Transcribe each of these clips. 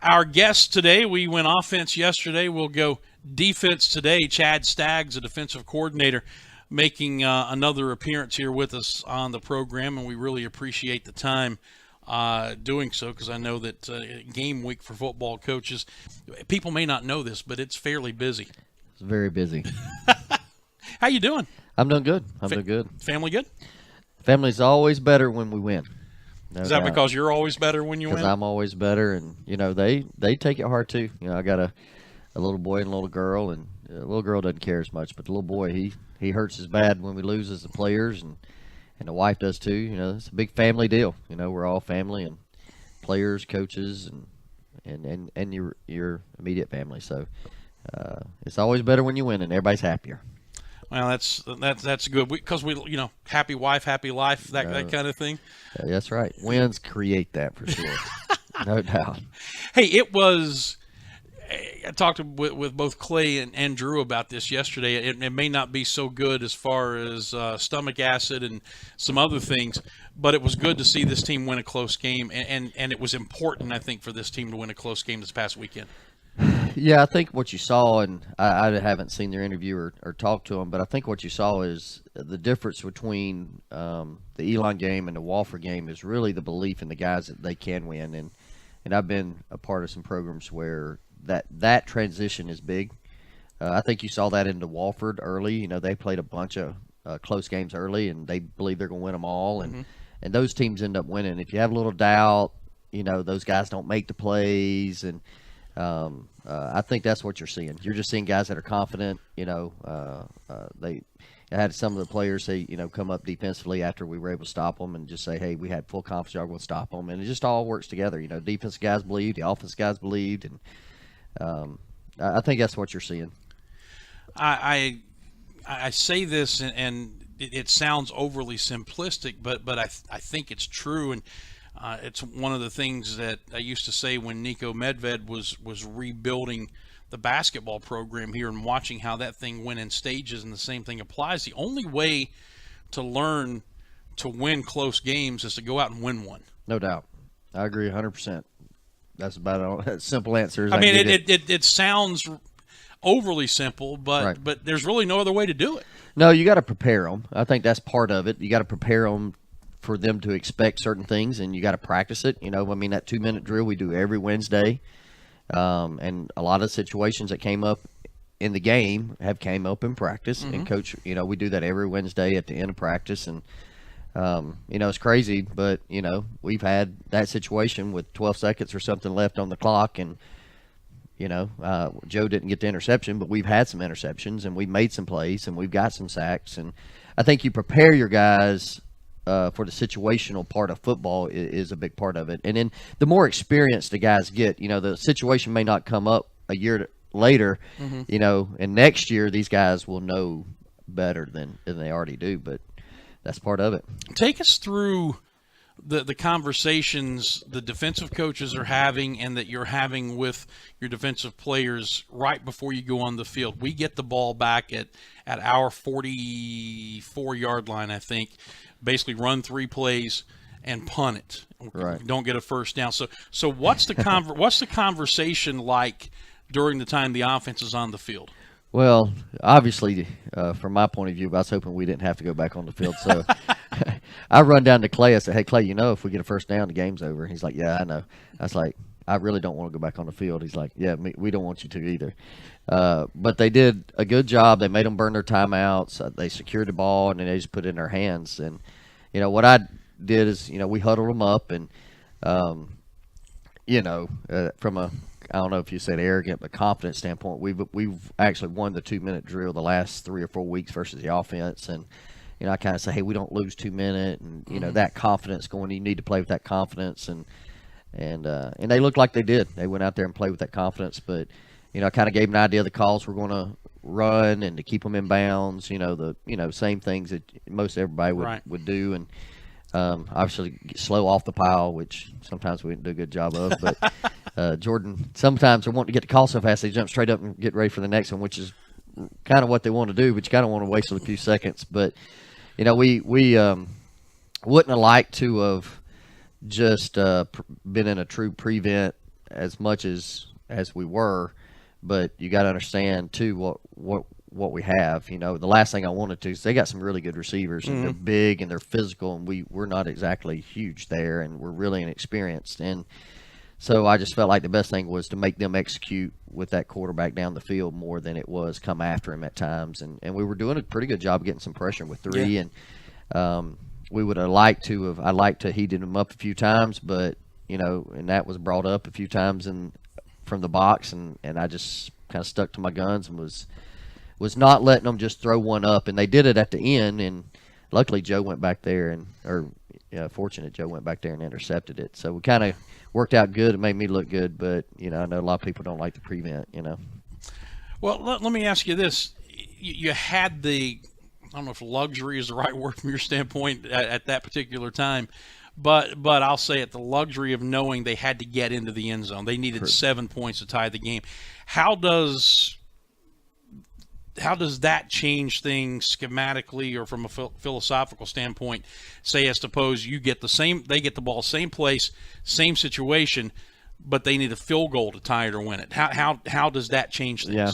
Our guest today, we went offense yesterday. We'll go defense today. Chad Staggs, a defensive coordinator, making another appearance here with us on the program, and we really appreciate the time doing so because I know that game week for football coaches, people may not know this, but it's fairly busy. It's very busy. How you doing? I'm doing good. I'm doing good. Family good? Family's always better when we win. No Is that doubt. because you're always better when you win? Because I'm always better, and they take it hard too. I got a little boy and a little girl, and the little girl doesn't care as much, but the little boy he hurts as bad when we lose as the players, and the wife does too. It's a big family deal. We're all family, and players, coaches, and your immediate family. So it's always better when you win, and everybody's happier. Well, that's good because we happy wife, happy life, that kind of thing. That's right. Wins create that for sure, no doubt. Hey, it was. I talked with both Clay and Drew about this yesterday. It may not be so good as far as stomach acid and some other things, but it was good to see this team win a close game, and it was important, I think, for this team to win a close game this past weekend. Yeah, I think what you saw, and I haven't seen their interview or talked to them, but I think what you saw is the difference between the Elon game and the Wofford game is really the belief in the guys that they can win. And I've been a part of some programs where that transition is big. I think you saw that into Wofford early. They played a bunch of close games early, and they believe they're going to win them all. And those teams end up winning. If you have a little doubt, those guys don't make the plays, and I think that's what you're seeing. You're just seeing guys that are confident. They had some of the players say, come up defensively after we were able to stop them and just say, hey, we had full confidence we're going to stop them. And it just all works together. Defense guys believed, the offense guys believed. And I think that's what you're seeing. I say this, and it sounds overly simplistic, but I think it's true. And it's one of the things that I used to say when Nico Medved was rebuilding the basketball program here and watching how that thing went in stages, and the same thing applies. The only way to learn to win close games is to go out and win one. No doubt. I agree 100%. That's about all. That simple answer. I mean, it sounds overly simple, but right. But there's really no other way to do it. No, you got to prepare them. I think that's part of it. You got to prepare them for them to expect certain things, and you got to practice it. That 2-minute drill we do every Wednesday, and a lot of situations that came up in the game have came up in practice. And coach, we do that every Wednesday at the end of practice, and it's crazy, but we've had that situation with 12 seconds or something left on the clock, and Joe didn't get the interception, but we've had some interceptions, and we've made some plays, and we've got some sacks, and I think you prepare your guys for the situational part of football is a big part of it. And then the more experience the guys get, the situation may not come up a year later, and next year these guys will know better than they already do, but that's part of it. Take us through the conversations the defensive coaches are having and that you're having with your defensive players right before you go on the field. We get the ball back at our 44-yard line, I think. Basically run 3 plays and punt it. Right. Don't get a first down. So what's the conversation like during the time the offense is on the field? Well, obviously, from my point of view, I was hoping we didn't have to go back on the field. So I run down to Clay. I said, hey, Clay, if we get a first down, the game's over. And he's like, yeah, I know. I was like, I really don't want to go back on the field. He's like, yeah, we don't want you to either. But they did a good job. They made them burn their timeouts. They secured the ball, and then they just put it in their hands. And, what I did is, we huddled them up. And, from a – I don't know if you said arrogant, but confident standpoint, we've actually won the 2-minute drill the last 3 or 4 weeks versus the offense. And, I kind of say, hey, we don't lose 2-minute. And, that confidence going, you need to play with that confidence. And they looked like they did. They went out there and played with that confidence. But, I kind of gave them an idea of the calls we're going to run and to keep them in bounds, same things that most everybody would do. And obviously slow off the pile, which sometimes we didn't do a good job of. But Jordan, sometimes they want to get the call so fast they jump straight up and get ready for the next one, which is kind of what they want to do, but you kind of want to waste a few seconds. But, we wouldn't have liked to have just been in a true prevent as much as we were, but you got to understand too what we have. You know, the last thing I wanted to is they got some really good receivers, and they're big and they're physical, and we're not exactly huge there, and we're really inexperienced. And so I just felt like the best thing was to make them execute with that quarterback down the field more than it was come after him at times. And we were doing a pretty good job of getting some pressure with three. Yeah. And we would have liked to have – I liked to heated him up a few times, but, you know, and that was brought up a few times from the box. And I just kind of stuck to my guns and was not letting them just throw one up. And they did it at the end, and luckily Joe went back there fortunate Joe went back there and intercepted it. So we kind of – worked out good. It made me look good, but, you know, I know a lot of people don't like to prevent, you know. Well, let me ask you this. You had the, I don't know if luxury is the right word from your standpoint at that particular time, but I'll say it, the luxury of knowing they had to get into the end zone. They needed 7 points to tie the game. How does that change things schematically or from a philosophical standpoint? Say, as suppose they get the ball, same place, same situation, but they need a field goal to tie it or win it. How does that change things? Yeah.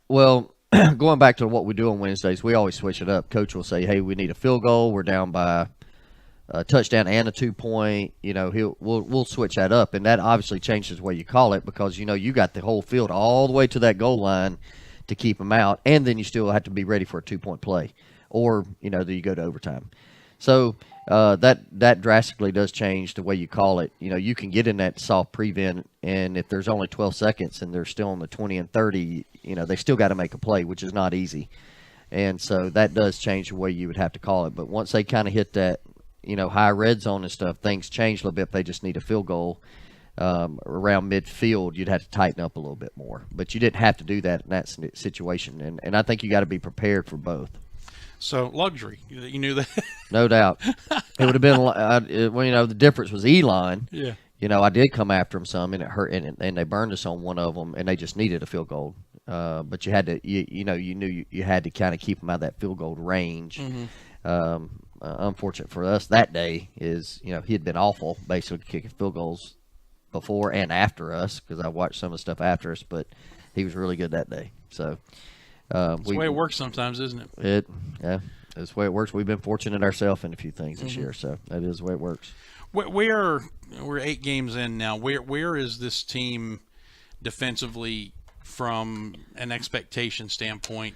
Well, going back to what we do on Wednesdays, we always switch it up. Coach will say, hey, we need a field goal. We're down by a touchdown and a 2-point. You know, we'll switch that up, and that obviously changes the way you call it because, you know, you got the whole field all the way to that goal line to keep them out, and then you still have to be ready for a 2-point play, or, you know, do you go to overtime? So that drastically does change the way you call it. You know, you can get in that soft prevent, and if there's only 12 seconds and they're still on the 20 and 30, you know, they still got to make a play, which is not easy. And so that does change the way you would have to call it. But once they kind of hit that, you know, high red zone and stuff, things change a little bit. They just need a field goal. Around midfield, you'd have to tighten up a little bit more. But you didn't have to do that in that situation. And I think you got to be prepared for both. So, luxury. You knew that? No doubt. It would have been, well, you know, the difference was Elon. Yeah. You know, I did come after him some, and it hurt, and they burned us on one of them, and they just needed a field goal. But you had to, you knew you had to kind of keep them out of that field goal range. Unfortunate for us that day is, you know, he had been awful, basically kicking field goals before and after us, because I watched some of the stuff after us, but he was really good that day. So that's the way it works sometimes, isn't it? Yeah, that's the way it works. We've been fortunate ourselves in a few things this year, so that is the way it works. We're 8 games in now. Where is this team defensively from an expectation standpoint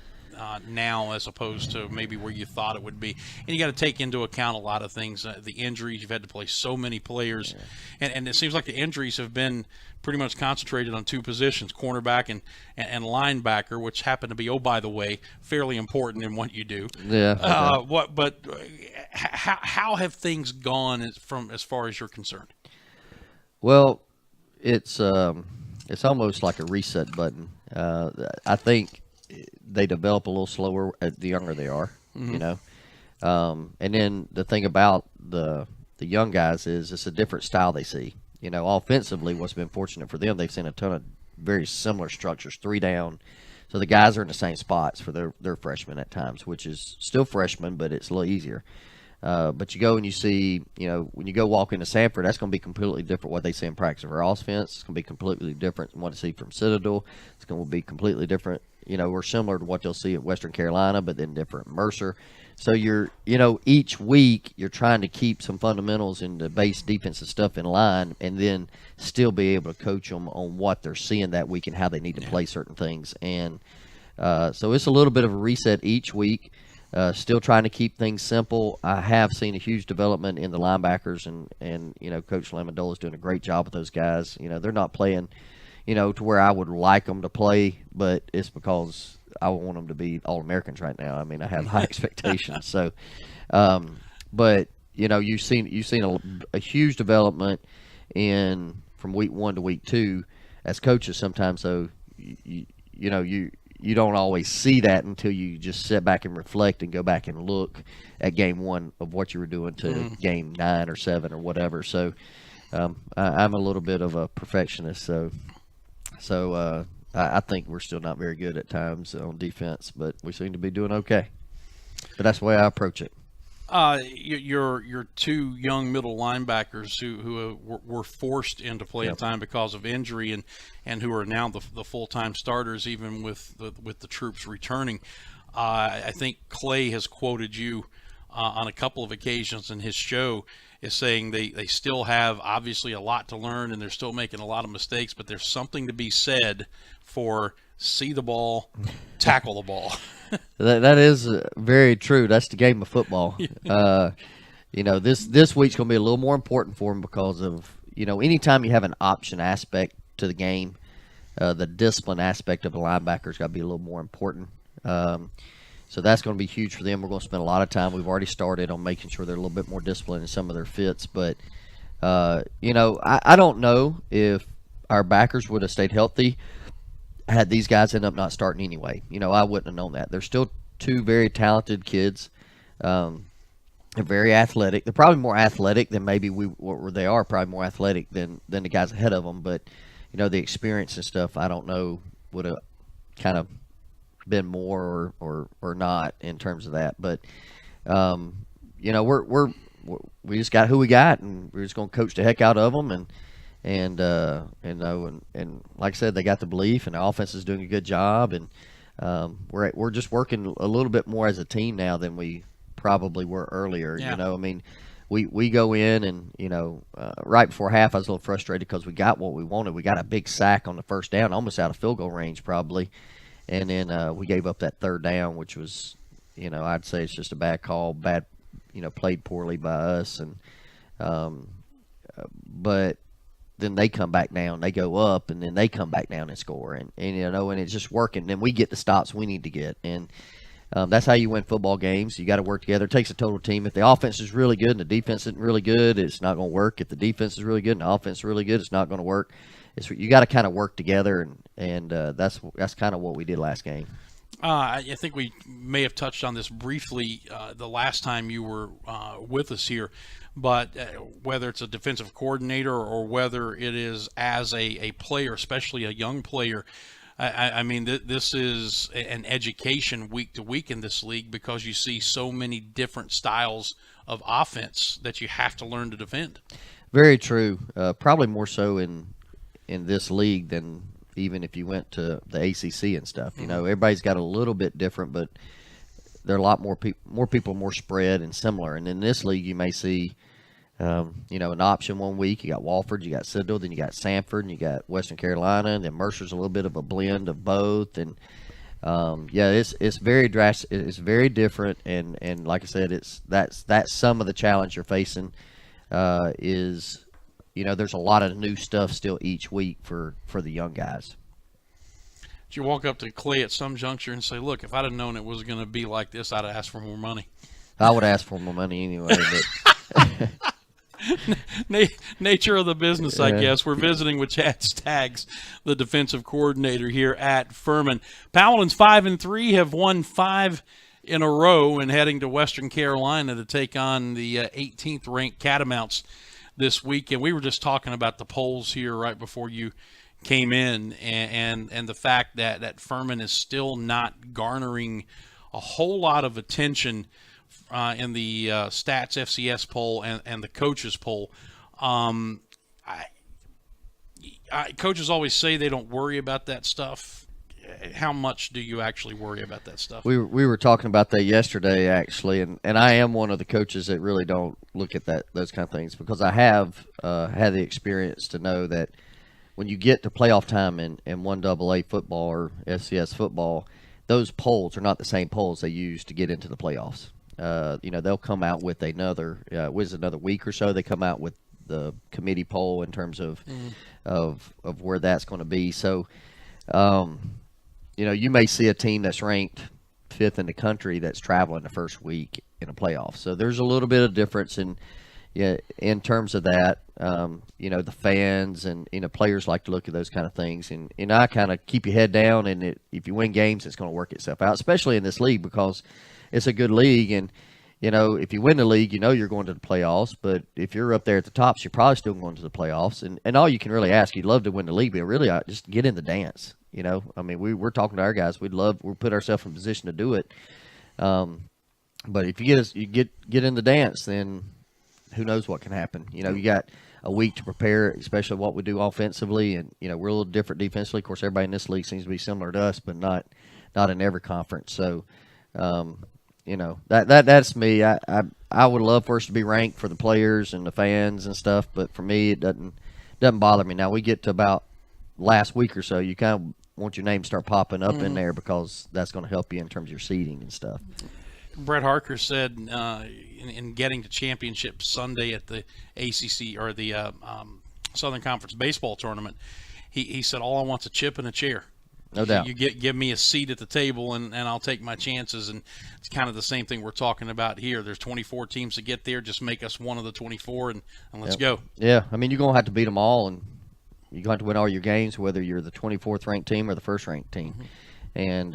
now, as opposed to maybe where you thought it would be? And you got to take into account a lot of things. The injuries, you've had to play so many players, and it seems like the injuries have been pretty much concentrated on 2 positions, cornerback and linebacker, which happen to be, oh, by the way, fairly important in what you do. Yeah. How have things gone as far as you're concerned? Well, it's almost like a reset button. I think they develop a little slower the younger they are, you know. And then the thing about the young guys is it's a different style they see. You know, offensively, what's been fortunate for them, they've seen a ton of very similar structures, 3 down. So the guys are in the same spots for their freshmen at times, which is still freshmen, but it's a little easier. But you go and you see, you know, when you go walk into Sanford, that's going to be completely different what they see in practice of our offense. It's going to be completely different than what they see from Citadel. It's going to be completely different. You know, we're similar to what they'll see at Western Carolina, but then different Mercer. So each week you're trying to keep some fundamentals in the base defensive stuff in line, and then still be able to coach them on what they're seeing that week and how they need to play certain things. And so it's a little bit of a reset each week. Still trying to keep things simple. I have seen a huge development in the linebackers, and you know, Coach Lamendola's doing a great job with those guys. You know, they're not playing, you know, to where I would like them to play, but it's because I want them to be All-Americans right now. I mean, I have high expectations. So, but you know, you've seen a huge development from week 1 to week 2 as coaches. Sometimes, though, you don't always see that until you just sit back and reflect and go back and look at game 1 of what you were doing to game 9 or 7 or whatever. So I'm a little bit of a perfectionist. So I think we're still not very good at times on defense, but we seem to be doing okay. But that's the way I approach it. Your two young middle linebackers who were forced into playing time because of injury and who are now the full-time starters, even with the troops returning. I think Clay has quoted you on a couple of occasions in his show is saying they still have obviously a lot to learn and they're still making a lot of mistakes, but there's something to be said for see the ball, tackle the ball. That is very true. That's the game of football. This week's going to be a little more important for them because of, anytime you have an option aspect to the game, the discipline aspect of the linebacker's got to be a little more important. So that's going to be huge for them. We're going to spend a lot of time. We've already started on making sure they're a little bit more disciplined in some of their fits. But, I don't know if our backers would have stayed healthy had these guys end up not starting anyway. I wouldn't have known that. They're still two very talented kids. They're very athletic. They're probably more athletic than maybe they are probably more athletic than the guys ahead of them. But, the experience and stuff, I don't know, would have kind of been more or not in terms of that. But, we just got who we got, and we're just going to coach the heck out of them. And like I said, they got the belief, and the offense is doing a good job, and we're just working a little bit more as a team now than we probably were earlier. Yeah. We go in and right before half, I was a little frustrated because we got what we wanted. We got a big sack on the first down, almost out of field goal range probably, and then we gave up that third down, which was I'd say it's just a bad call, played poorly by us, and but then they come back down, they go up, and then they come back down and score, and it's just working. Then we get the stops we need to get, and that's how you win football games. You got to work together. It takes a total team. If the offense is really good and the defense isn't really good, it's not going to work. If the defense is really good and the offense is really good, it's not going to work. You got to kind of work together, and that's kind of what we did last game. I think we may have touched on this briefly the last time you were with us here, but whether it's a defensive coordinator or whether it is as a player, especially a young player, this is an education week to week in this league because you see so many different styles of offense that you have to learn to defend. Very true. Probably more so in this league than even if you went to the ACC and stuff. Everybody's got a little bit different, but there are a lot more people more spread and similar. And in this league, you may see, an option one week. You got Walford, you got Citadel, then you got Sanford, and you got Western Carolina, and then Mercer's a little bit of a blend of both. And it's very drastic. It's very different. And like I said, that's some of the challenge you're facing. There's a lot of new stuff still each week for the young guys. Did you walk up to Clay at some juncture and say, look, if I'd have known it was going to be like this, I'd have asked for more money? I would ask for more money anyway. But Nature of the business, I guess. We're visiting with Chad Staggs, the defensive coordinator here at Furman. Paladins 5-3 have won 5 in a row and heading to Western Carolina to take on the 18th ranked Catamounts this week. And we were just talking about the polls here right before you came in, and the fact that Furman is still not garnering a whole lot of attention in the Stats FCS poll and the coaches poll. Coaches always say they don't worry about that stuff. How much do you actually worry about that stuff? We were talking about that yesterday, actually, and I am one of the coaches that really don't look at those kind of things because I have had the experience to know that when you get to playoff time in 1AA football or FCS football, those polls are not the same polls they use to get into the playoffs. They'll come out with another week or so. They come out with the committee poll in terms of where that's going to be. So, you may see a team that's ranked 5th in the country that's traveling the first week in a playoff. So there's a little bit of difference in terms of that. The fans and players like to look at those kind of things, and I kind of keep your head down. And if you win games, it's going to work itself out, especially in this league because it's a good league. And if you win the league, you're going to the playoffs. But if you're up there at the tops, you're probably still going to the playoffs. And all you can really ask, you'd love to win the league, but really just get in the dance. We're talking to our guys. We'll put ourselves in a position to do it. But if you get in the dance, then who knows what can happen. You got a week to prepare, especially what we do offensively, and we're a little different defensively. Of course, everybody in this league seems to be similar to us, but not in every conference. So, that's me. I would love for us to be ranked for the players and the fans and stuff, but for me, it doesn't bother me. Now we get to about last week or so, you kind of want your name to start popping up in there because that's going to help you in terms of your seeding and stuff. Brett Harker said in getting to championship Sunday at the ACC or the Southern Conference baseball tournament, he said, all I want's a chip and a chair. No doubt. You give me a seat at the table, and I'll take my chances. And it's kind of the same thing we're talking about here. There's 24 teams to get there. Just make us one of the 24, and let's go. Yeah, I mean, you're going to have to beat them all, and you're going to have to win all your games, whether you're the 24th ranked team or the first ranked team. And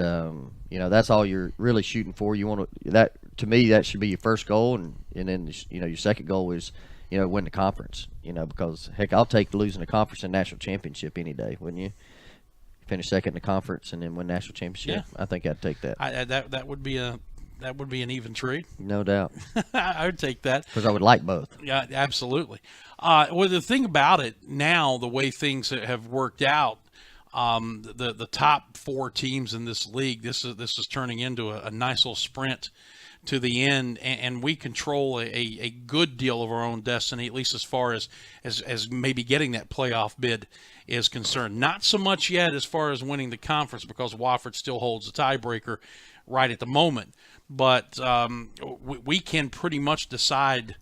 that's all you're really shooting for. You want to me, that should be your first goal, and then your second goal is win the conference. Because heck, I'll take losing the conference and national championship any day, wouldn't you? Finish second in the conference and then win national championship. Yeah. I think I'd take that. That would be an even trade. No doubt. I would take that because I would like both. Yeah, absolutely. Well, the thing about it now, the way things have worked out. The top 4 teams in this league, this is turning into a nice little sprint to the end, and we control a good deal of our own destiny, at least as far as maybe getting that playoff bid is concerned. Not so much yet as far as winning the conference, because Wofford still holds the tiebreaker right at the moment. But we can pretty much decide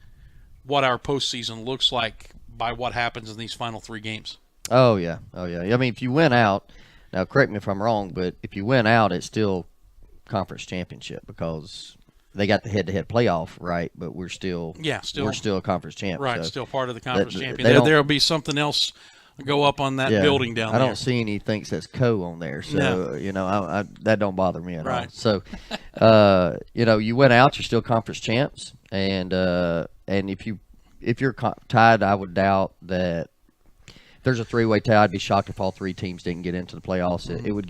what our postseason looks like by what happens in these final 3 games. Oh, yeah. I mean, if you win out, now correct me if I'm wrong, but if you win out, it's still conference championship because they got the head-to-head playoff, right? But we're still a conference champ. Right, so still part of the conference champion. There'll be something else go up on that building down there. I don't see anything that says co on there, so I that don't bother me at all. So, you went out, you're still conference champs, and if you're tied, I would doubt that. If there's a 3-way tie, I'd be shocked if all 3 teams didn't get into the playoffs. It would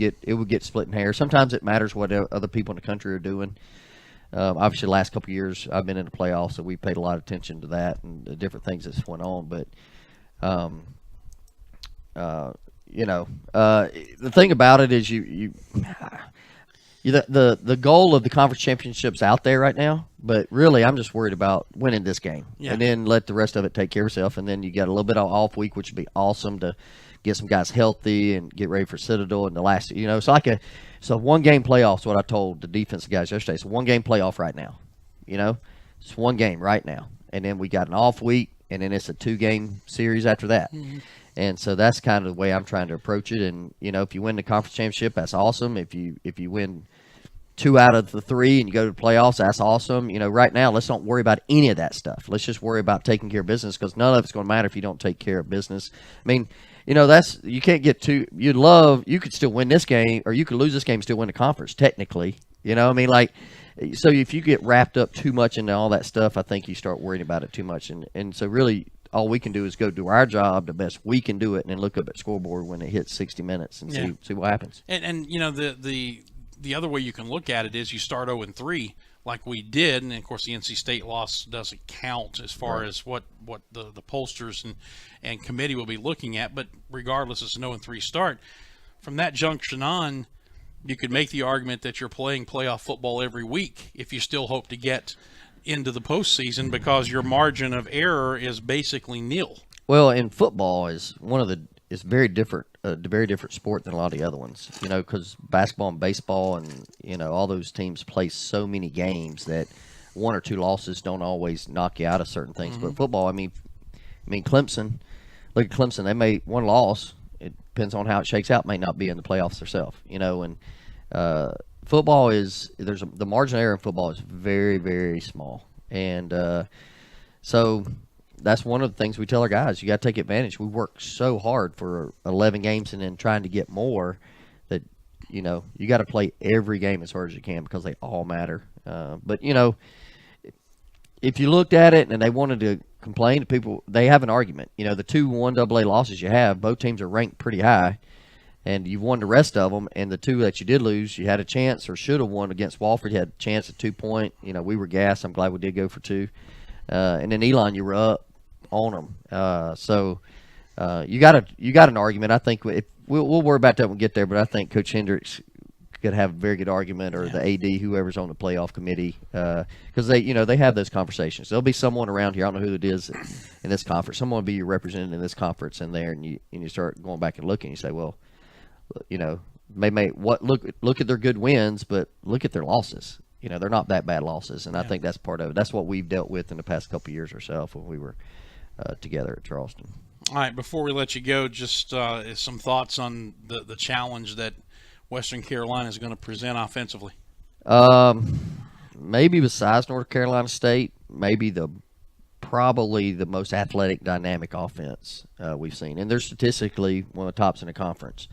get split in hair. Sometimes it matters what other people in the country are doing. Obviously, the last couple of years I've been in the playoffs, so we paid a lot of attention to that and the different things that's went on. But the thing about it is the goal of the conference championship's out there right now, but really I'm just worried about winning this game and then let the rest of it take care of itself. And then you got a little bit of off week, which would be awesome to get some guys healthy and get ready for Citadel and the last, so 1 game playoff is what I told the defensive guys yesterday. It's a 1 game playoff right now, it's 1 game right now. And then we got an off week and then it's a 2-game series after that. Mm-hmm. And so that's kind of the way I'm trying to approach it. And, if you win the conference championship, that's awesome. If you win 2 out of the 3 and you go to the playoffs, that's awesome. Right now, let's don't worry about any of that stuff. Let's just worry about taking care of business because none of it's going to matter if you don't take care of business. I mean, you can't get too – you could still win this game or you could lose this game and still win the conference technically. So if you get wrapped up too much into all that stuff, I think you start worrying about it too much. And so really – all we can do is go do our job the best we can do it, and then look up at scoreboard when it hits 60 minutes and see what happens. And the other way you can look at it is you start 0-3 like we did, and of course the NC State loss doesn't count as far as what the pollsters and committee will be looking at. But regardless, it's an 0-3 start. From that junction on, you could make the argument that you're playing playoff football every week if you still hope to get into the postseason because your margin of error is basically nil. Well, in football is it's very different, a very different sport than a lot of the other ones. Because basketball and baseball and all those teams play so many games that 1 or 2 losses don't always knock you out of certain things. Mm-hmm. But football, I mean, Clemson. Look at Clemson; they made 1 loss. It depends on how it shakes out. May not be in the playoffs themselves. And football the margin of error in football is very, very small. And so that's one of the things we tell our guys. You got to take advantage. We work so hard for 11 games and then trying to get more that, you got to play every game as hard as you can because they all matter. But, if you looked at it and they wanted to complain to people, they have an argument. The 2 1AA losses you have, both teams are ranked pretty high. and you've won the rest of them. And the two that you did lose, you had a chance or should have won against Walford. You had a chance at 2 point. You know, we were gassed. I'm glad we did go for two. And then Elon, you were up on them. So you got an argument. I think we'll worry about that when we get there. But I think Coach Hendricks could have a very good argument, or the AD, whoever's on the playoff committee, because they have those conversations. There'll be someone around here. I don't know who it is in this conference. Someone will be your representative in this conference in there, and you start going back and looking. You say, well, look at their good wins, but look at their losses. They're not that bad losses, and I think that's part of it. That's what we've dealt with in the past couple of years ourselves when we were together at Charleston. All right, before we let you go, just some thoughts on the challenge that Western Carolina is going to present offensively. Maybe besides North Carolina State, maybe probably the most athletic, dynamic offense we've seen, and they're statistically one of the tops in the conference.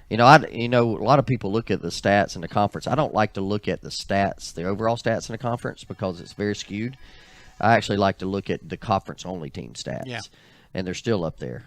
A lot of people look at the stats in the conference. I don't like to look at the stats, the overall stats in the conference, because it's very skewed. I actually like to look at the conference-only team stats, and they're still up there.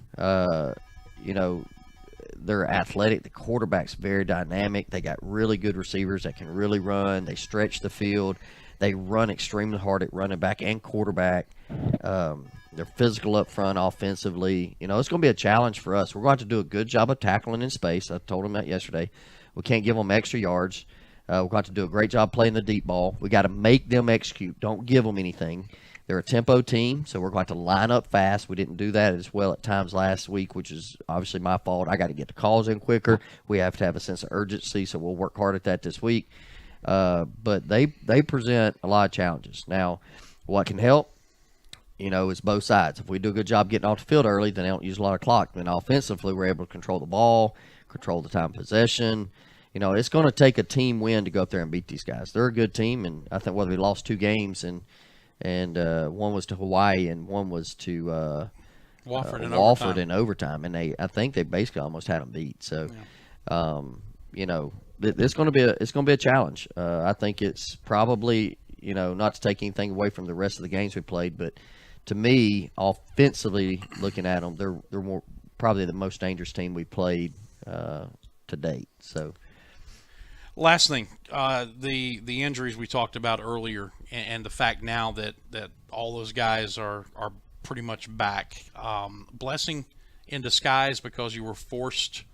They're athletic. The quarterback's very dynamic. They got really good receivers that can really run. They stretch the field. They run extremely hard at running back and quarterback. They're physical up front offensively. It's going to be a challenge for us. We're going to have to do a good job of tackling in space. I told them that yesterday. We can't give them extra yards. We're going to have to do a great job playing the deep ball. We got to make them execute. Don't give them anything. They're a tempo team, so we're going to have to line up fast. We didn't do that as well at times last week, which is obviously my fault. I got to get the calls in quicker. We have to have a sense of urgency, so we'll work hard at that this week. But they present a lot of challenges. Now, what can help, is both sides. If we do a good job getting off the field early, then they don't use a lot of clock. Then offensively, we're able to control the ball, control the time of possession. It's going to take a team win to go up there and beat these guys. They're a good team, and I think we lost 2 games, and one was to Hawaii and one was to Wofford in overtime, and I think they basically almost had them beat. So, it's going to be a challenge. I think it's probably not to take anything away from the rest of the games we played, but to me, offensively looking at them, they're probably the most dangerous team we played to date. So. Last thing, the injuries we talked about earlier, and the fact now that all those guys are pretty much back. Blessing in disguise because you were forced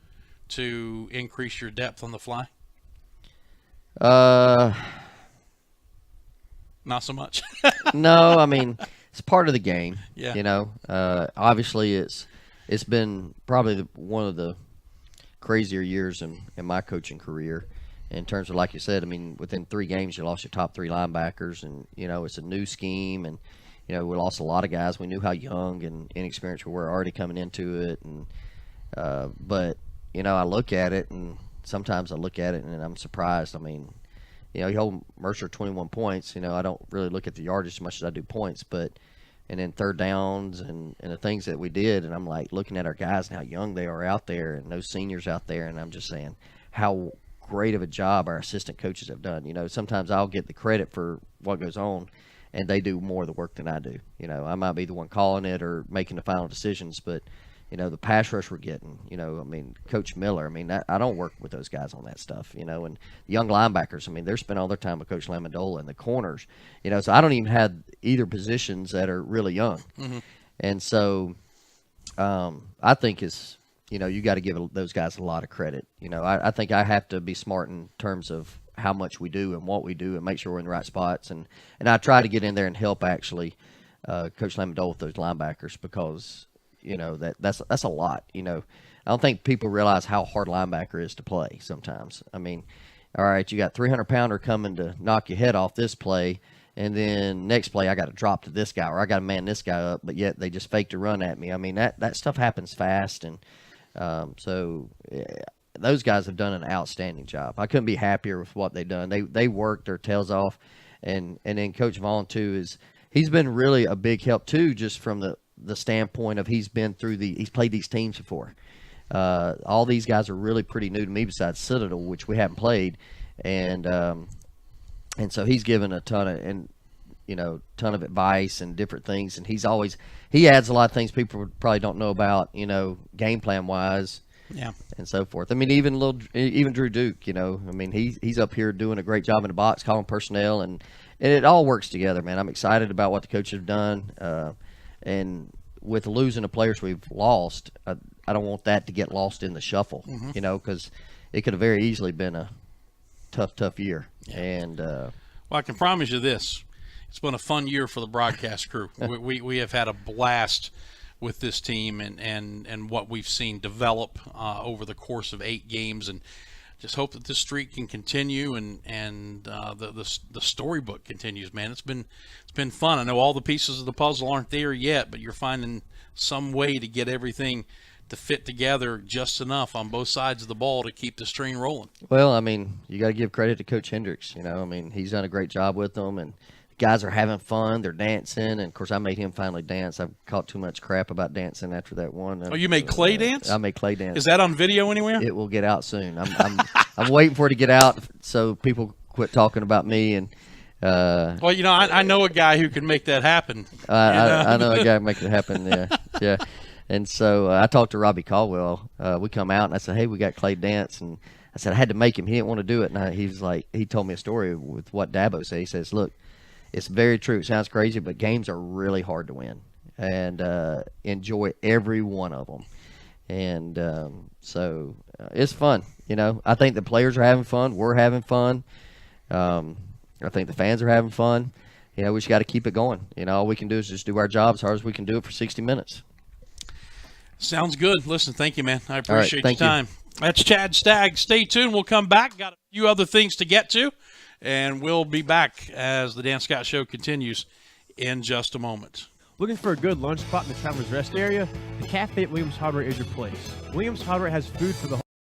to increase your depth on the fly? Not so much. No, I mean, it's part of the game. Yeah. Obviously it's been probably one of the crazier years in my coaching career. In terms of, like you said, I mean, within 3 games, you lost your top 3 linebackers, and, it's a new scheme, and, we lost a lot of guys. We knew how young and inexperienced we were already coming into it, and but, I look at it, and sometimes I look at it, and I'm surprised. I mean, you hold Mercer 21 points. I don't really look at the yardage as much as I do points, and then third downs and the things that we did, and I'm, like, looking at our guys and how young they are out there and those seniors out there, and I'm just saying how great of a job our assistant coaches have done. Sometimes I'll get the credit for what goes on, and they do more of the work than I do. I might be the one calling it or making the final decisions, but the pass rush we're getting, I mean, Coach Miller, I mean, I don't work with those guys on that stuff, and the young linebackers, I mean, they're spending all their time with Coach Lamondola and the corners, so I don't even have either positions that are really young. Mm-hmm. And so I think you got to give those guys a lot of credit. I think I have to be smart in terms of how much we do and what we do and make sure we're in the right spots. And I try to get in there and help actually Coach Lamondola with those linebackers because, that's a lot. I don't think people realize how hard linebacker is to play sometimes. I mean, all right, you got 300-pounder coming to knock your head off this play, and then next play I got to drop to this guy or I got to man this guy up, but yet they just faked a run at me. I mean, that stuff happens fast, and those guys have done an outstanding job. I couldn't be happier with what they've done. They worked their tails off, and then Coach Vaughn too he's been really a big help too, just from the standpoint of he's played these teams before. All these guys are really pretty new to me besides Citadel, which we haven't played, and so he's given a ton of advice and different things, and he adds a lot of things people probably don't know about, game plan wise, Yeah. and so forth. I mean, even Drew Duke, you know, I mean, he's up here doing a great job in the box, calling personnel, and it all works together, man. I'm excited about what the coaches have done, and with losing the players we've lost, I don't want that to get lost in the shuffle, you know, because it could have very easily been a tough year. Yeah. And well, I can promise you this: it's been a fun year for the broadcast crew. we have had a blast with this team and what we've seen develop over the course of 8 games, and just hope that this streak can continue and the storybook continues. Man, it's been fun. I know all the pieces of the puzzle aren't there yet, but you're finding some way to get everything to fit together just enough on both sides of the ball to keep the string rolling. Well, I mean, you got to give credit to Coach Hendricks. You know, I mean, he's done a great job with them, and the guys are having fun. They're dancing, and of course, I made him finally dance. I've caught too much crap about dancing after that one. Oh, you made Clay dance? I made Clay dance. Is that on video anywhere? It will get out soon. I'm waiting for it to get out so people quit talking about me. And well, you know, I know a guy who can make that happen. I know a guy who can make it happen. Yeah. And so I talked to Robbie Caldwell. We come out, and I said, hey, we got Clay dance. And I said, I had to make him. He didn't want to do it. And he was like, he told me a story with what Dabo said. He says, look, it's very true. It sounds crazy, but games are really hard to win. And enjoy every one of them. And so it's fun. You know, I think the players are having fun. We're having fun. I think the fans are having fun. You know, we just got to keep it going. You know, all we can do is just do our job as hard as we can do it for 60 minutes. Sounds good. Listen, thank you, man. I appreciate your time. That's Chad Staggs. Stay tuned. We'll come back. Got a few other things to get to, and we'll be back as the Dan Scott Show continues in just a moment. Looking for a good lunch spot in the Travelers Rest area? The Cafe at Williams Hardware is your place. Williams Hardware has food for the